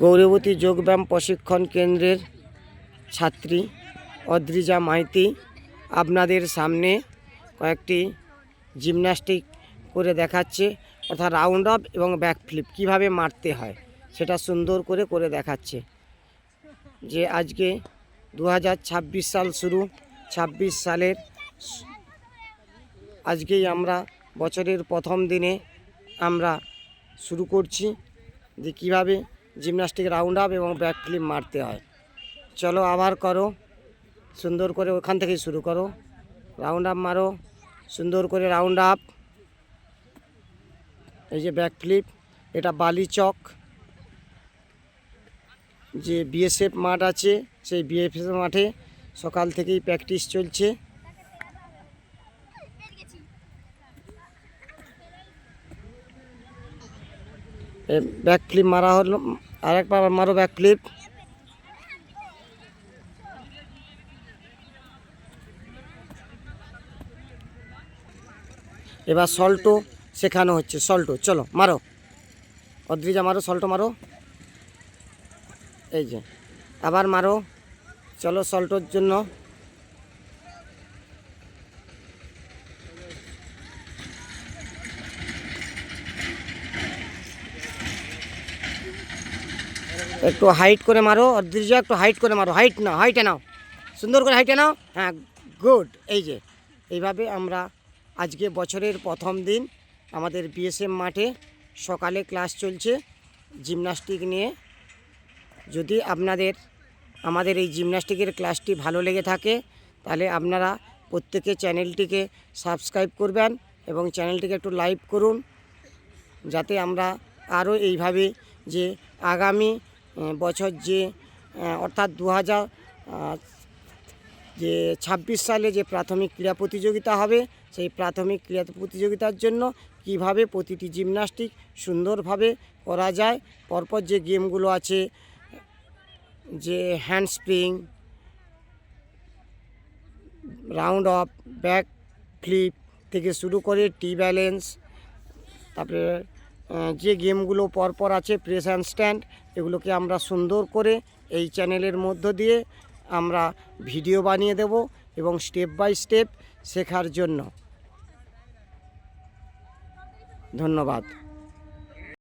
গৌরবতী যোগব্যায়াম প্রশিক্ষণ কেন্দ্রের ছাত্রী অদ্রিজা মাইতি আপনাদের সামনে কয়েকটি জিমন্যাস্টিক করে দেখাচ্ছে, অর্থাৎ রাউন্ড আপ এবং ব্যাক ফ্লিপ কীভাবে মারতে হয় সেটা সুন্দর করে দেখাচ্ছে। যে আজকে 2026 সাল শুরু, 26 সালের আজকেই আমরা বছরের প্রথম দিনে আমরা শুরু করছি যে কীভাবে জিমন্যাস্টিক রাউন্ড আপ এবং ব্যাক ফ্লিপ মারতে হয়। চলো আবার করো, সুন্দর করে ওখান থেকেই শুরু করো, রাউন্ড আপ মারো, সুন্দর করে রাউন্ড আপ। এই যে ব্যাক ফ্লিপ, এটা বালিচক যে বিএসএফ মাঠ আছে, সেই বিএসএফ মাঠে সকাল থেকেই প্র্যাকটিস চলছে। ব্যাক ফ্লিপ মারা হলো, আরেকবার মারো ব্যাক ফ্লিপ। এবার সল্টো শেখানো হচ্ছে, সল্টো চলো মারো, অদ্রিজা মারো, সল্টো মারো। এই যে আবার মারো, চলো সল্টোর জন্য। একটু হাইট করে মারো অদ্রিজা, একটু হাইট করে মারো, হাইট নাও, হাইটে নাও, সুন্দর করে হাইটে নাও। হ্যাঁ গুড। এই যে এইভাবে আমরা আজকে বছরের প্রথম দিন আমাদের বিএসএম মাঠে সকালে ক্লাস চলছে জিমন্যাস্টিক নিয়ে। যদি আপনাদের আমাদের এই জিমন্যাস্টিকের ক্লাসটি ভালো লেগে থাকে তাহলে আপনারা প্রত্যেকে চ্যানেলটিকে সাবস্ক্রাইব করবেন এবং চ্যানেলটিকে একটু লাইক করুন, যাতে আমরা আরও এইভাবে যে আগামী বছর যে অর্থাৎ 2026 সালে যে প্রাথমিক ক্রীড়া প্রতিযোগিতা হবে, সেই প্রাথমিক ক্রীড়া প্রতিযোগিতার জন্য কিভাবে প্রতিটি জিমন্যাস্টিক সুন্দরভাবে করা যায়। পরপর যে গেমগুলো আছে, যে হ্যান্ডস্প্রিং, রাউন্ড আপ, ব্যাক ফ্লিপ থেকে শুরু করে টি ব্যালেন্স, তারপরে যে গেমগুলো পরপর আছে প্রেস হ্যান্ড স্ট্যান্ড, এগুলোকে আমরা সুন্দর করে এই চ্যানেলের মধ্য দিয়ে আমরা ভিডিও বানিয়ে দেব এবং স্টেপ বাই স্টেপ শেখার জন্য। ধন্যবাদ।